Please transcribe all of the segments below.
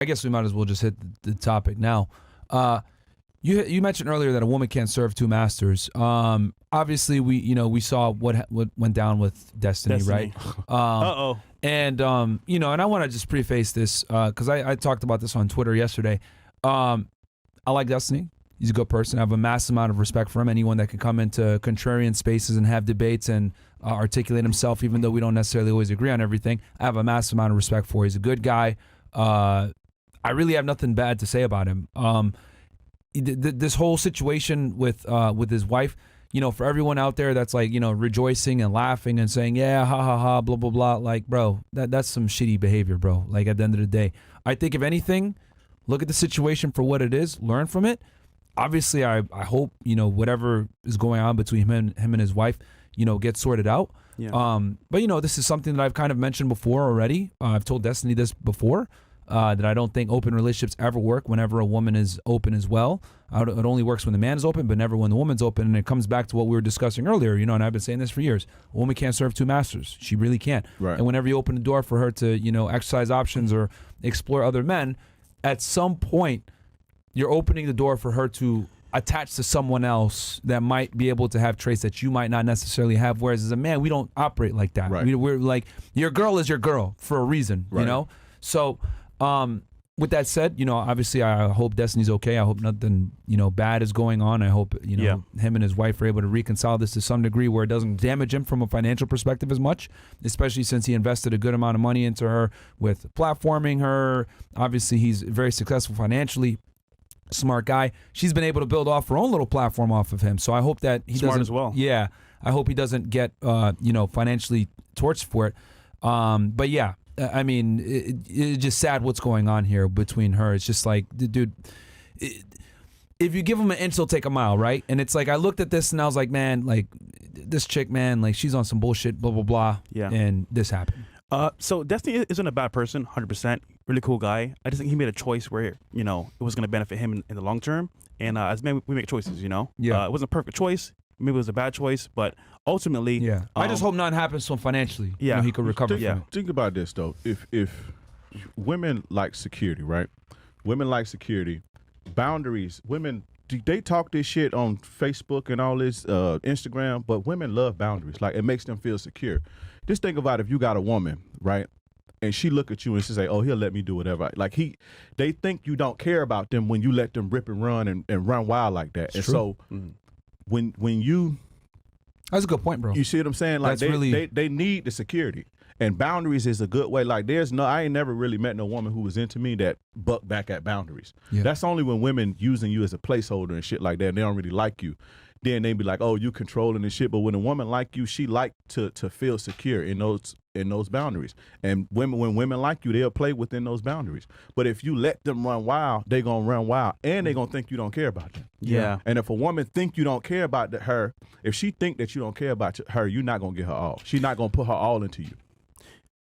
I guess we might as well just hit the topic now. You mentioned earlier that a woman can't serve two masters. Obviously, we saw what went down with Destiny. Right? And and I want to just preface this because I talked about this on Twitter yesterday. I like Destiny. He's a good person. I have a massive amount of respect for him. Anyone that can come into contrarian spaces and have debates and articulate himself, even though we don't necessarily always agree on everything, I have a massive amount of respect for. He's a good guy. I really have nothing bad to say about him. This whole situation with his wife, for everyone out there that's like, rejoicing and laughing and saying, yeah, ha ha ha, blah blah blah, like, bro, that's some shitty behavior, bro. Like, at the end of the day, I think if anything, look at the situation for what it is, learn from it. Obviously, I hope whatever is going on between him and his wife, gets sorted out. Yeah. But this is something that I've kind of mentioned before already. I've told Destiny this before. That I don't think open relationships ever work whenever a woman is open as well. It only works when the man is open, but never when the woman's open. And it comes back to what we were discussing earlier, and I've been saying this for years. A woman can't serve two masters. She really can't. Right. And whenever you open the door for her to, exercise options or explore other men, at some point, you're opening the door for her to attach to someone else that might be able to have traits that you might not necessarily have. Whereas as a man, we don't operate like that. Right. We're like, your girl is your girl for a reason, right. So, with that said, obviously I hope Destiny's okay. I hope nothing, bad is going on. I hope, him and his wife are able to reconcile this to some degree where it doesn't damage him from a financial perspective as much, especially since he invested a good amount of money into her with platforming her. Obviously, he's very successful financially. Smart guy. She's been able to build off her own little platform off of him. So I hope that he Smart doesn't as well. Yeah. I hope he doesn't get financially torched for it. But yeah, I mean, it's just sad what's going on here between her. It's just like, dude, if you give him an inch, he'll take a mile, right? And it's like, I looked at this and I was like, man, like, this chick, man, like, she's on some bullshit, blah, blah, blah. Yeah. And this happened. So Destiny isn't a bad person, 100%. Really cool guy. I just think he made a choice where, it was going to benefit him in the long term. And as men, we make choices, Yeah. It wasn't a perfect choice. Maybe it was a bad choice, but ultimately, yeah. I just hope nothing happens to him financially. Yeah, he could recover from it. Think about this though. If women like security, right? Women like security, boundaries. Women, they talk this shit on Facebook and all this Instagram, but women love boundaries. Like, it makes them feel secure. Just think about if you got a woman, right? And she look at you and she say, oh, he'll let me do whatever. Like, they think you don't care about them when you let them rip and run and run wild like that. And so when you, that's a good point, bro. You see what I'm saying? Like, they need the security, and boundaries is a good way. Like, I ain't never really met no woman who was into me that bucked back at boundaries. Yeah. That's only when women using you as a placeholder and shit like that, and they don't really like you. Then they be like, oh, you controlling and shit. But when a woman like you, she like to feel secure in those boundaries. And when women like you, they'll play within those boundaries. But if you let them run wild, they gonna run wild, and they gonna think you don't care about them. Yeah. And if a woman think you don't care about her, if she think that you don't care about her, you're not gonna get her all. She's not gonna put her all into you.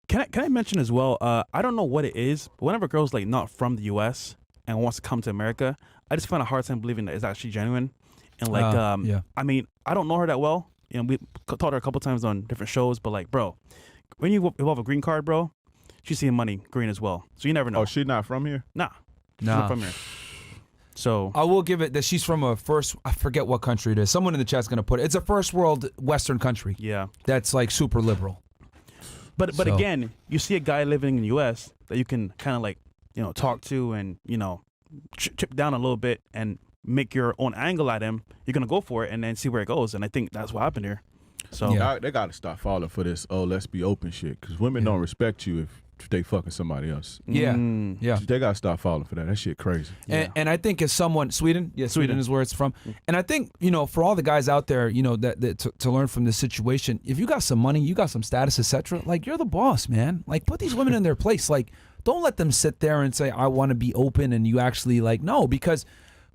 Can I mention as well? I don't know what it is, but whenever a girl's like not from the U.S. and wants to come to America, I just find a hard time believing that it's actually genuine. And like, I mean, I don't know her that well. We talked to her a couple times on different shows, but like, bro, when you involve a green card, bro, she's seeing money green as well. So you never know. Oh, she's not from here? Nah. She's not from here. So I will give it that she's from I forget what country it is. Someone in the chat's going to put it. It's a first world Western country. Yeah. That's like super liberal. But again, you see a guy living in the U.S. that you can kind of like, talk to and, chip down a little bit and make your own angle at him. You're going to go for it and then see where it goes. And I think that's what happened here. So they got to stop falling for this, oh, let's be open shit. Because women don't respect you if they fucking somebody else. Yeah. Yeah. They got to stop falling for that. That shit crazy. And I think as someone, Sweden? Yeah, Sweden is where it's from. And I think, for all the guys out there, that to learn from this situation, if you got some money, you got some status, etc., like, you're the boss, man. Like, put these women in their place. Like, don't let them sit there and say, I want to be open, and you actually, like, no, because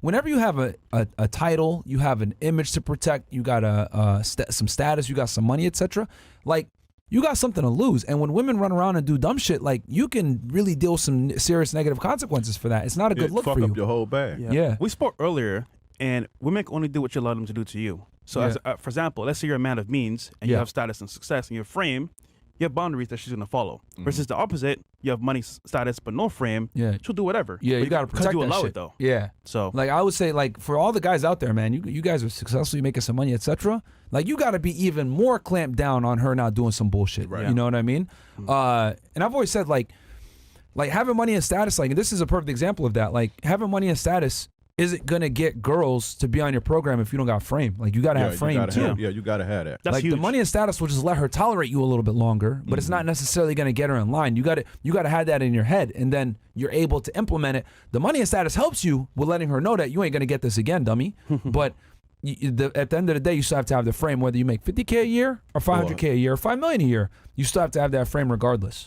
whenever you have a title, you have an image to protect, you got some status, you got some money, etc., like, you got something to lose. And when women run around and do dumb shit, like, you can really deal with some serious negative consequences for that. It's not a good look for you. Fuck up your whole bag. Yeah. We spoke earlier, and women can only do what you allow them to do to you. So, as, for example, let's say you're a man of means, and you have status and success, and your frame, you have boundaries that she's gonna follow. Versus the opposite, you have money status but no frame. Yeah, she'll do whatever. Yeah, you gotta protect you that allow shit. it though. Yeah. So like I would say, like for all the guys out there, man, you guys are successfully making some money, etc. Like you got to be even more clamped down on her not doing some bullshit. Right. You know what I mean? And I've always said like having money and status, like, and this is a perfect example of that. Like having money and status isn't gonna get girls to be on your program if you don't got frame. Like you gotta have frame too. You gotta have that. That's like huge. The money and status will just let her tolerate you a little bit longer, but it's not necessarily gonna get her in line. You gotta have that in your head, and then you're able to implement it. The money and status helps you with letting her know that you ain't gonna get this again, dummy. But at the end of the day, you still have to have the frame, whether you make $50K a year or $500K a year or $5 million a year. You still have to have that frame regardless.